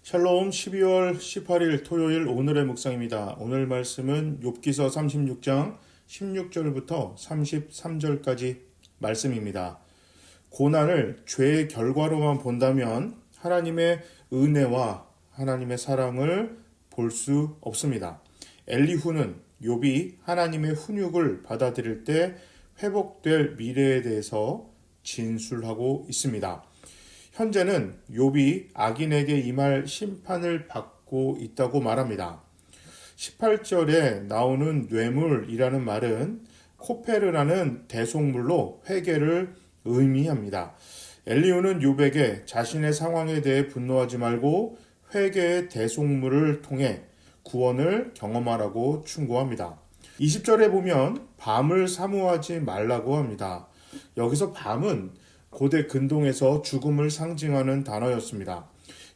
샬롬 12월 18일 토요일 오늘의 묵상입니다. 오늘 말씀은 욥기서 36장 16절부터 33절까지 말씀입니다. 고난을 죄의 결과로만 본다면 하나님의 은혜와 하나님의 사랑을 볼 수 없습니다. 엘리후는 욥이 하나님의 훈육을 받아들일 때 회복될 미래에 대해서 진술하고 있습니다. 현재는 욥이 악인에게 임할 심판을 받고 있다고 말합니다. 18절에 나오는 뇌물이라는 말은 코페르라는 대속물로 회개를 의미합니다. 엘리후는 욥에게 자신의 상황에 대해 분노하지 말고 회개의 대속물을 통해 구원을 경험하라고 충고합니다. 20절에 보면 밤을 사모하지 말라고 합니다. 여기서 밤은 고대 근동에서 죽음을 상징하는 단어였습니다.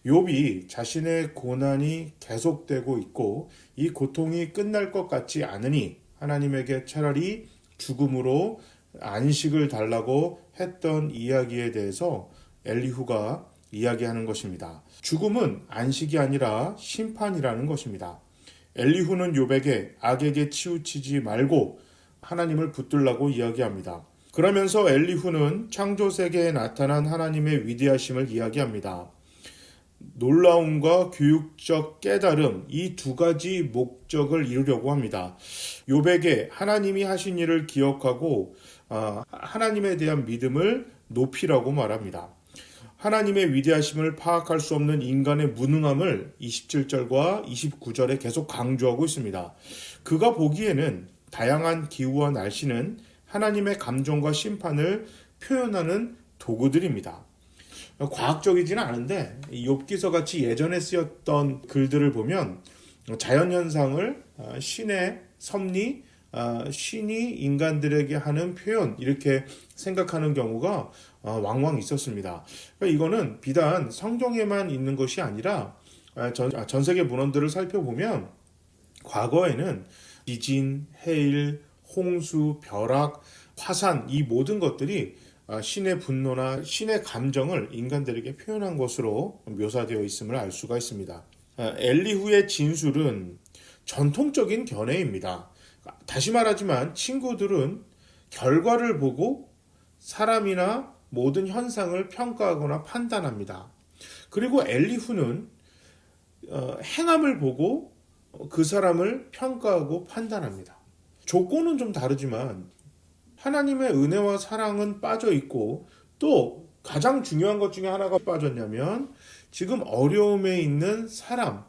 욥이 자신의 고난이 계속되고 있고 이 고통이 끝날 것 같지 않으니 하나님에게 차라리 죽음으로 안식을 달라고 했던 이야기에 대해서 엘리후가 이야기하는 것입니다. 죽음은 안식이 아니라 심판이라는 것입니다. 엘리후는 욥에게 악에게 치우치지 말고 하나님을 붙들라고 이야기합니다. 그러면서 엘리후는 창조 세계에 나타난 하나님의 위대하심을 이야기합니다. 놀라움과 교육적 깨달음, 이 두 가지 목적을 이루려고 합니다. 욥에게 하나님이 하신 일을 기억하고 하나님에 대한 믿음을 높이라고 말합니다. 하나님의 위대하심을 파악할 수 없는 인간의 무능함을 27절과 29절에 계속 강조하고 있습니다. 그가 보기에는 다양한 기후와 날씨는 하나님의 감정과 심판을 표현하는 도구들입니다. 과학적이지는 않은데 욥기서 같이 예전에 쓰였던 글들을 보면 자연현상을 신의 섭리, 신이 인간들에게 하는 표현 이렇게 생각하는 경우가 왕왕 있었습니다. 그러니까 이거는 비단 성경에만 있는 것이 아니라 전 세계 문헌들을 살펴보면 과거에는 지진, 해일, 홍수, 벼락, 화산 이 모든 것들이 신의 분노나 신의 감정을 인간들에게 표현한 것으로 묘사되어 있음을 알 수가 있습니다. 엘리후의 진술은 전통적인 견해입니다. 다시 말하지만 친구들은 결과를 보고 사람이나 모든 현상을 평가하거나 판단합니다. 그리고 엘리후는 행함을 보고 그 사람을 평가하고 판단합니다. 조건은 좀 다르지만 하나님의 은혜와 사랑은 빠져 있고 또 가장 중요한 것 중에 하나가 빠졌냐면 지금 어려움에 있는 사람,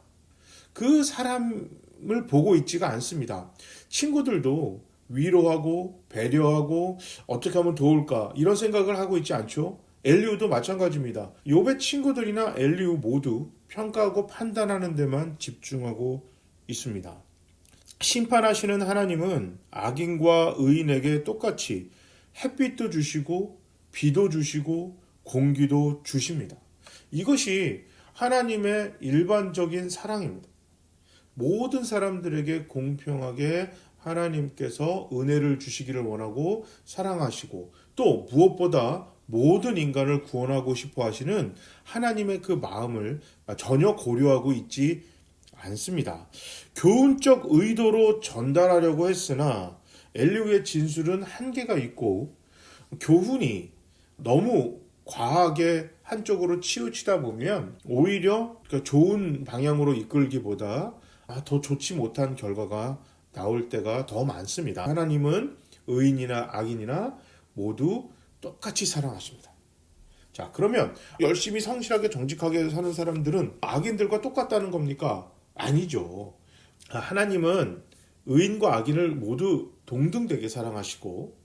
그 사람을 보고 있지가 않습니다. 친구들도 위로하고 배려하고 어떻게 하면 도울까 이런 생각을 하고 있지 않죠. 엘리후도 마찬가지입니다. 욥의 친구들이나 엘리후 모두 평가하고 판단하는 데만 집중하고 있습니다. 심판하시는 하나님은 악인과 의인에게 똑같이 햇빛도 주시고 비도 주시고 공기도 주십니다. 이것이 하나님의 일반적인 사랑입니다. 모든 사람들에게 공평하게 하나님께서 은혜를 주시기를 원하고 사랑하시고 또 무엇보다 모든 인간을 구원하고 싶어 하시는 하나님의 그 마음을 전혀 고려하고 있지 않습니다. 교훈적 의도로 전달하려고 했으나 엘리후의 진술은 한계가 있고 교훈이 너무 과하게 한쪽으로 치우치다 보면 오히려 좋은 방향으로 이끌기보다 더 좋지 못한 결과가 나올 때가 더 많습니다. 하나님은 의인이나 악인이나 모두 똑같이 사랑하십니다. 자, 그러면 열심히 성실하게 정직하게 사는 사람들은 악인들과 똑같다는 겁니까? 아니죠. 하나님은 의인과 악인을 모두 동등되게 사랑하시고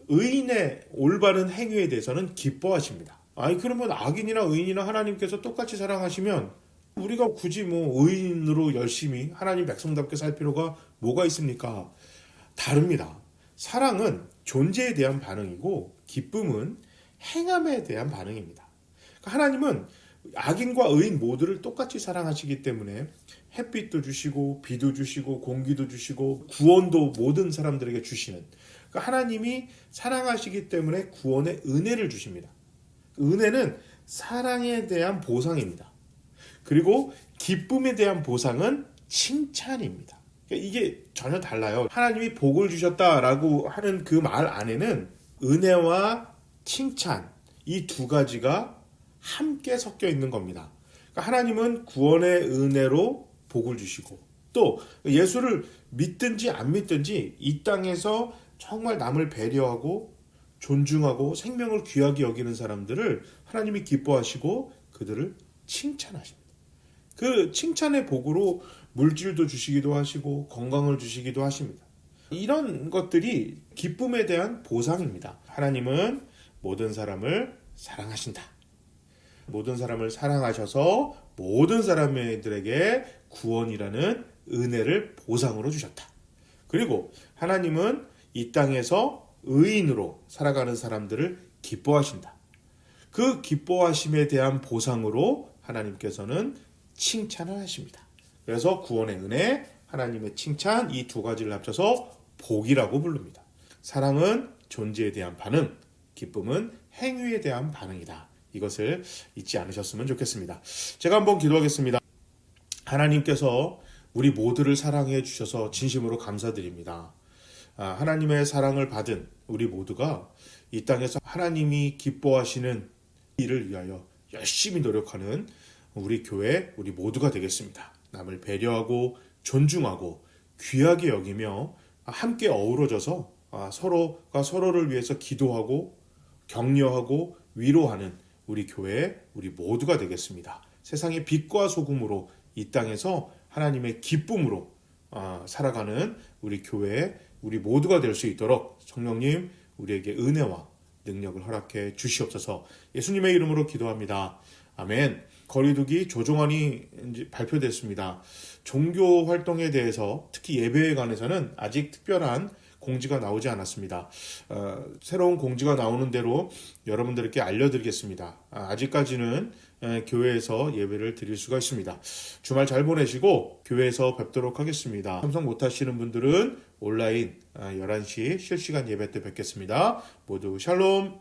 의인의 올바른 행위에 대해서는 기뻐하십니다. 그러면 악인이나 의인이나 하나님께서 똑같이 사랑하시면 우리가 굳이 의인으로 열심히 하나님 백성답게 살 필요가 뭐가 있습니까? 다릅니다. 사랑은 존재에 대한 반응이고 기쁨은 행함에 대한 반응입니다. 하나님은 악인과 의인 모두를 똑같이 사랑하시기 때문에 햇빛도 주시고 비도 주시고 공기도 주시고 구원도 모든 사람들에게 주시는 하나님이 사랑하시기 때문에 구원의 은혜를 주십니다. 은혜는 사랑에 대한 보상입니다. 그리고 기쁨에 대한 보상은 칭찬입니다. 그러니까 이게 전혀 달라요. 하나님이 복을 주셨다라고 하는 그 말 안에는 은혜와 칭찬, 이 두 가지가 함께 섞여 있는 겁니다. 그러니까 하나님은 구원의 은혜로 복을 주시고, 또 예수를 믿든지 안 믿든지 이 땅에서 정말 남을 배려하고 존중하고 생명을 귀하게 여기는 사람들을 하나님이 기뻐하시고 그들을 칭찬하십니다. 그 칭찬의 복으로 물질도 주시기도 하시고 건강을 주시기도 하십니다. 이런 것들이 기쁨에 대한 보상입니다. 하나님은 모든 사람을 사랑하신다. 모든 사람을 사랑하셔서 모든 사람들에게 구원이라는 은혜를 보상으로 주셨다. 그리고 하나님은 이 땅에서 의인으로 살아가는 사람들을 기뻐하신다. 그 기뻐하심에 대한 보상으로 하나님께서는 칭찬을 하십니다. 그래서 구원의 은혜, 하나님의 칭찬, 이 두 가지를 합쳐서 복이라고 부릅니다. 사랑은 존재에 대한 반응, 기쁨은 행위에 대한 반응이다. 이것을 잊지 않으셨으면 좋겠습니다. 제가 한번 기도하겠습니다. 하나님께서 우리 모두를 사랑해 주셔서 진심으로 감사드립니다. 하나님의 사랑을 받은 우리 모두가 이 땅에서 하나님이 기뻐하시는 일을 위하여 열심히 노력하는 우리 교회, 우리 모두가 되겠습니다. 남을 배려하고 존중하고 귀하게 여기며 함께 어우러져서 서로가 서로를 위해서 기도하고 격려하고 위로하는 우리 교회, 우리 모두가 되겠습니다. 세상의 빛과 소금으로 이 땅에서 하나님의 기쁨으로 살아가는 우리 교회, 우리 모두가 될 수 있도록 성령님 우리에게 은혜와 능력을 허락해 주시옵소서. 예수님의 이름으로 기도합니다. 아멘. 거리두기 조정안이 발표됐습니다. 종교 활동에 대해서 특히 예배에 관해서는 아직 특별한 공지가 나오지 않았습니다. 새로운 공지가 나오는 대로 여러분들께 알려드리겠습니다. 아직까지는 교회에서 예배를 드릴 수가 있습니다. 주말 잘 보내시고 교회에서 뵙도록 하겠습니다. 참석 못하시는 분들은 온라인 11시 실시간 예배 때 뵙겠습니다. 모두 샬롬.